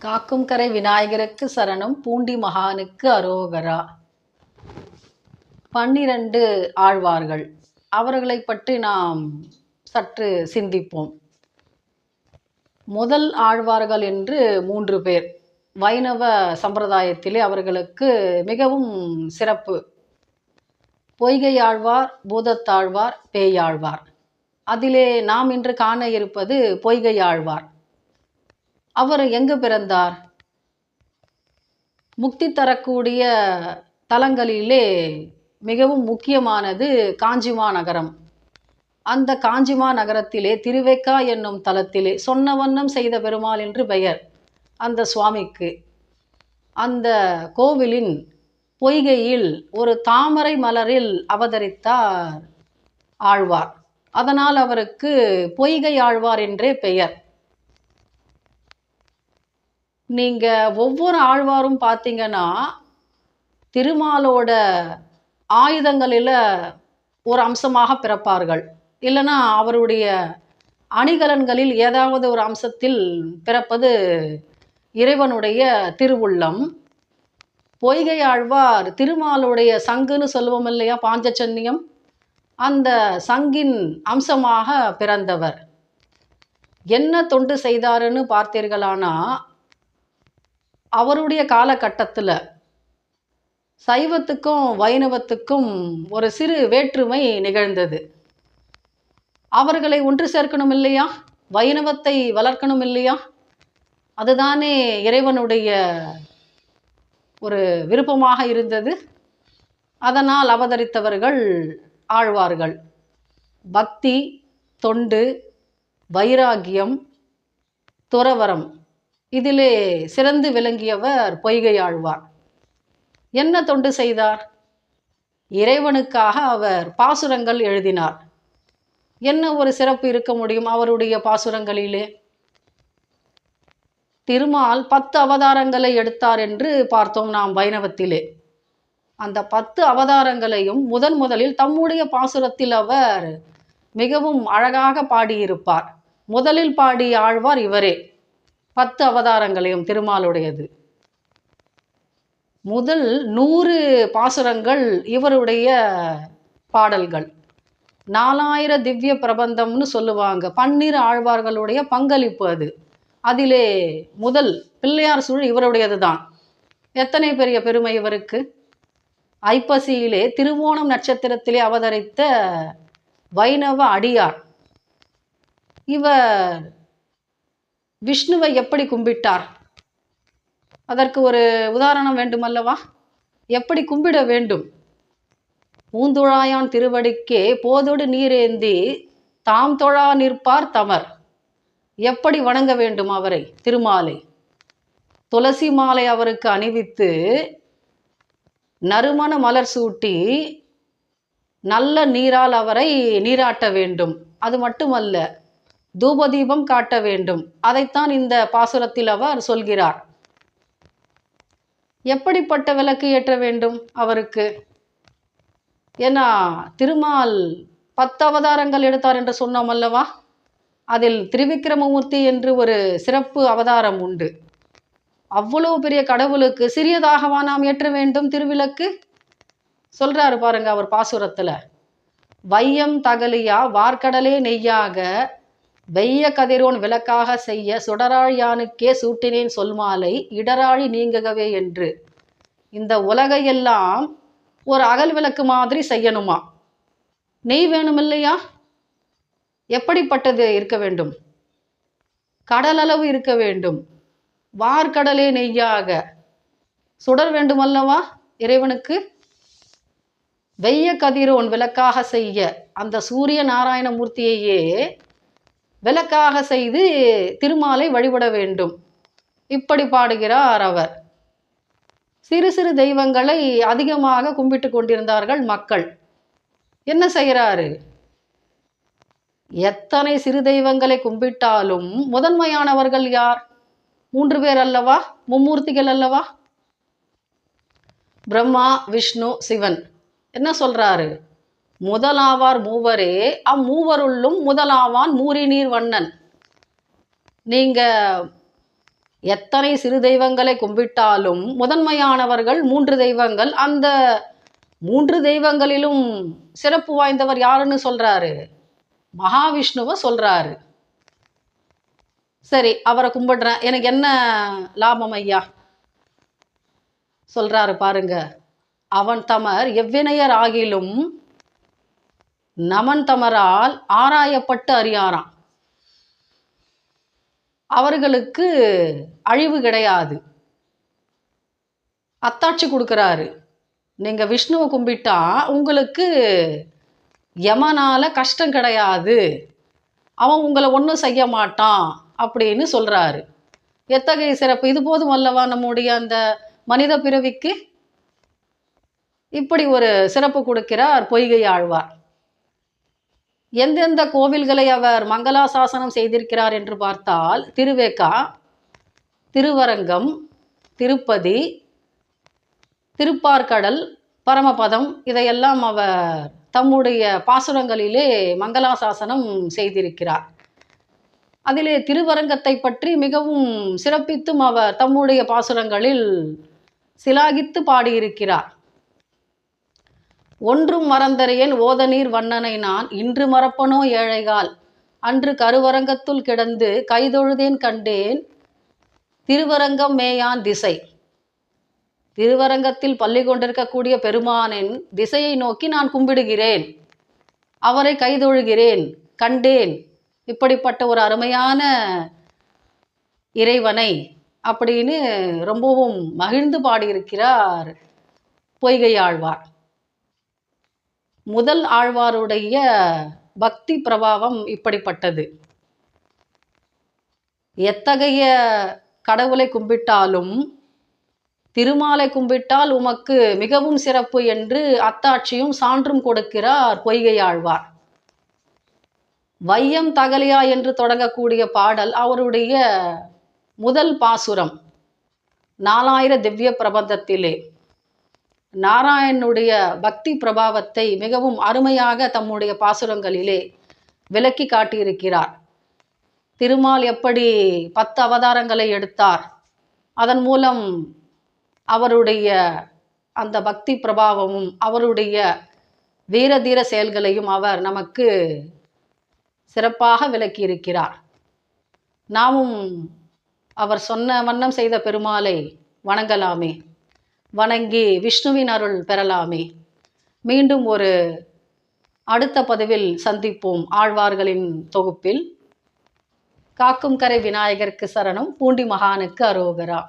காக்கும் கரை விநாயகருக்கு சரணம், பூண்டி மகானுக்கு அரோகரா. 12 ஆழ்வார்கள், அவர்களை பற்றி நாம் சற்று சிந்திப்போம். முதல் ஆழ்வார்கள் என்று 3 பேர். வைணவ சம்பிரதாயத்திலே அவர்களுக்கு மிகவும் சிறப்பு. பொய்கை ஆழ்வார், பூதத்தாழ்வார், பேயாழ்வார். அதிலே நாம் இன்று காண இருப்பது பொய்கை ஆழ்வார். அவர் எங்கு பிறந்தார்? முக்தி தரக்கூடிய தலங்களிலே மிகவும் முக்கியமானது காஞ்சிமா நகரம். அந்த காஞ்சிமா நகரத்திலே திருவேக்கா என்னும் தலத்திலே சொன்ன வண்ணம் செய்த பெருமாள் என்று பெயர் அந்த சுவாமிக்கு. அந்த கோவிலின் பொய்கையில் ஒரு தாமரை மலரில் அவதரித்தார் ஆழ்வார். அதனால் அவருக்கு பொய்கை ஆழ்வார் என்றே பெயர். நீங்கள் ஒவ்வொரு ஆழ்வாரும் பார்த்தீங்கன்னா திருமாலோட ஆயுதங்களில் ஒரு அம்சமாக பிறப்பார்கள், இல்லைன்னா அவருடைய அணிகலன்களில் ஏதாவது ஒரு அம்சத்தில் பிறப்பது இறைவனுடைய திருவுள்ளம். பொய்கை ஆழ்வார் திருமாலுடைய சங்குன்னு சொல்லுவோம் இல்லையா, பாஞ்சச்சன்னியம், அந்த சங்கின் அம்சமாக பிறந்தவர். என்ன தொண்டு செய்தாருன்னு பார்த்தீர்களானா, அவருடைய காலகட்டத்தில் சைவத்துக்கும் வைணவத்துக்கும் ஒரு சிறு வேற்றுமை நிகழ்ந்தது. அவர்களை ஒன்று சேர்க்கணும் இல்லையா, வைணவத்தை வளர்க்கணும் இல்லையா, அதுதானே இறைவனுடைய ஒரு விருப்பமாக இருந்தது. அதனால் அவதரித்தவர்கள் ஆழ்வார்கள். பக்தி, தொண்டு, வைராகியம், துறவரம், இதிலே சிறந்து விளங்கியவர் பொய்கை ஆழ்வார். என்ன தொண்டு செய்தார்? இறைவனுக்காக அவர் பாசுரங்கள் எழுதினார். என்ன ஒரு சிறப்பு இருக்க முடியும் அவருடைய பாசுரங்களிலே? திருமால் 10 அவதாரங்களை எடுத்தார் என்று பார்த்தோம் நாம் வைணவத்திலே. அந்த 10 அவதாரங்களையும் முதலில் தம்முடைய பாசுரத்தில் அவர் மிகவும் அழகாக பாடியிருப்பார். முதலில் பாடிய ஆழ்வார் இவரே. 10 அவதாரங்களையும் திருமாலுடையது. முதல் 100 பாசுரங்கள் இவருடைய பாடல்கள். 4000 திவ்ய பிரபந்தம்னு சொல்லுவாங்க. 12 ஆழ்வார்களுடைய பங்களிப்பு அது. அதிலே முதல் பிள்ளையார் சூழ் இவருடையது தான். எத்தனை பெரிய பெருமை இவருக்கு! ஐப்பசியிலே திருவோணம் நட்சத்திரத்திலே அவதரித்த வைணவ அடியார். இவர் விஷ்ணுவை எப்படி கும்பிட்டார்? அதற்கு ஒரு உதாரணம் வேண்டுமல்லவா? எப்படி கும்பிட வேண்டும்? பூந்துழாயான் திருவடிக்கே போதொடு நீரேந்தி தாம் தொழா நிற்பார் தமர். எப்படி வணங்க வேண்டும் அவரை, திருமாலை? துளசி மாலை அவருக்கு அணிவித்து நறுமண மலர் சூட்டி நல்ல நீரால் அவரை நீராட்ட வேண்டும். அது மட்டுமல்ல, தூபதீபம் காட்ட வேண்டும். அதைத்தான் இந்த பாசுரத்தில் அவர் சொல்கிறார். எப்படிப்பட்ட விளக்கு ஏற்ற வேண்டும் அவருக்கு? ஏன்னா திருமால் 10 அவதாரங்கள் எடுத்தார் என்று சொன்னோம் அல்லவா? அதில் திரிவிக்ரமமூர்த்தி என்று ஒரு சிறப்பு அவதாரம் உண்டு. அவ்வளவு பெரிய கடவுளுக்கு சிறியதாகவா நாம் ஏற்ற வேண்டும் திருவிளக்கு? சொல்றாரு பாருங்க அவர் பாசுரத்துல. வையம் தகலியா வார்க்கடலே நெய்யாக வெய்ய கதிரோன் விளக்காக செய்ய சுடராழியானுக்கே சூட்டினேன் சொல்மாலை இடராழி நீங்கவே என்று. இந்த உலகையெல்லாம் ஒரு அகல் விளக்கு மாதிரி செய்யணுமா? நெய் வேணும் இல்லையா? எப்படிப்பட்டது இருக்க வேண்டும்? கடலளவு இருக்க வேண்டும். வார்க்கடலே நெய்யாக சுடர் வேண்டும் அல்லவா இறைவனுக்கு? வெய்ய கதிரோன் விளக்காக செய்ய, அந்த சூரிய நாராயணமூர்த்தியையே விளக்காக செய்து திருமாலை வழிபட வேண்டும். இப்படி பாடுகிறார் அவர். சிறு சிறு தெய்வங்களை அதிகமாக கும்பிட்டு கொண்டிருந்தார்கள் மக்கள். என்ன செய்கிறாரு? எத்தனை சிறு தெய்வங்களை கும்பிட்டாலும் முதன்மையானவர்கள் யார்? 3 பேர் அல்லவா, மும்மூர்த்திகள் அல்லவா? பிரம்மா, விஷ்ணு, சிவன். என்ன சொல்றாரு? முதலாவார் மூவரே, அம்மூவருள்ளும் முதலாவான் மூரி நீர் வண்ணன். நீங்க எத்தனை சிறு தெய்வங்களை கும்பிட்டாலும் முதன்மையானவர்கள் 3 தெய்வங்கள். அந்த 3 தெய்வங்களிலும் சிறப்பு வாய்ந்தவர் யாருன்னு சொல்றாரு? மகாவிஷ்ணுவை சொல்றாரு. சரி, அவரை கும்பிடுறேன், எனக்கு என்ன லாபம் ஐயா? சொல்றாரு பாருங்க. அவன் தமர் எவ்வினையர் ஆகிலும் நமன் தமரால் ஆராயப்பட்டு அறியாராம். அவர்களுக்கு அழிவு கிடையாது. அத்தாட்சி கொடுக்குறாரு. நீங்க விஷ்ணுவை கும்பிட்டா உங்களுக்கு யமனால கஷ்டம் கிடையாது, அவன் உங்களை ஒன்றும் செய்ய மாட்டான் அப்படின்னு சொல்றாரு. எத்தகைய சிறப்பு! இது போதும் அல்லவா நம்முடைய அந்த மனித பிறவிக்கு? இப்படி ஒரு சிறப்பு கொடுக்கிறார் பொய்கை ஆழ்வார். எந்தெந்த கோவில்களை அவர் மங்களாசாசனம் செய்திருக்கிறார் என்று பார்த்தால், திருவேக்கா, திருவரங்கம், திருப்பதி, திருப்பார்கடல், பரமபதம், இதையெல்லாம் அவர் தம்முடைய பாசுரங்களிலே மங்களாசாசனம் செய்திருக்கிறார். அதிலே திருவரங்கத்தை பற்றி மிகவும் சிறப்பித்தும் அவர் தம்முடைய பாசுரங்களில் சிலாகித்து பாடியிருக்கிறார். ஒன்றும் மறந்தறியேன் ஓதநீர் வண்ணனை நான், இன்று மறப்பனோ ஏழைகால், அன்று கருவரங்கத்துள் கிடந்து கைதொழுதேன் கண்டேன் திருவரங்கம் மேயான் திசை. திருவரங்கத்தில் பள்ளி கொண்டிருக்கக்கூடிய பெருமானின் திசையை நோக்கி நான் கும்பிடுகிறேன், அவரை கைதொழுகிறேன், கண்டேன் இப்படிப்பட்ட ஒரு அருமையான இறைவனை அப்படின்னு ரொம்பவும் மகிழ்ந்து பாடியிருக்கிறார் பொய்கை ஆழ்வார். முதல் ஆழ்வாருடைய பக்தி பிரபாவம் இப்படிப்பட்டது. எத்தகைய கடவுளை கும்பிட்டாலும் திருமாலை கும்பிட்டால் உமக்கு மிகவும் சிறப்பு என்று அத்தாட்சியும் சான்றும் கொடுக்கிறார் பொய்கை ஆழ்வார். வையம் தகலியா என்று தொடங்கக்கூடிய பாடல் அவருடைய முதல் பாசுரம். 4000 திவ்ய பிரபந்தத்திலே நாராயணனுடைய பக்தி பிரபாவத்தை மிகவும் அருமையாக தம்முடைய பாசுரங்களிலே விளக்கி காட்டியிருக்கிறார். திருமால் எப்படி 10 அவதாரங்களை எடுத்தார், அதன் மூலம் அவருடைய அந்த பக்தி பிரபாவமும் அவருடைய வீரதீர செயல்களையும் அவர் நமக்கு சிறப்பாக விளக்கியிருக்கிறார். நாமும் அவர் சொன்ன வண்ணம் செய்த பெருமாளை வணங்கலாமே, வணங்கி விஷ்ணுவின் அருள் பெறலாமே. மீண்டும் ஒரு அடுத்த பதிவில் சந்திப்போம் ஆழ்வார்களின் தொகுப்பில். காக்கும் கரை விநாயகருக்கு சரணம், பூண்டி மகானுக்கு அரோகரா.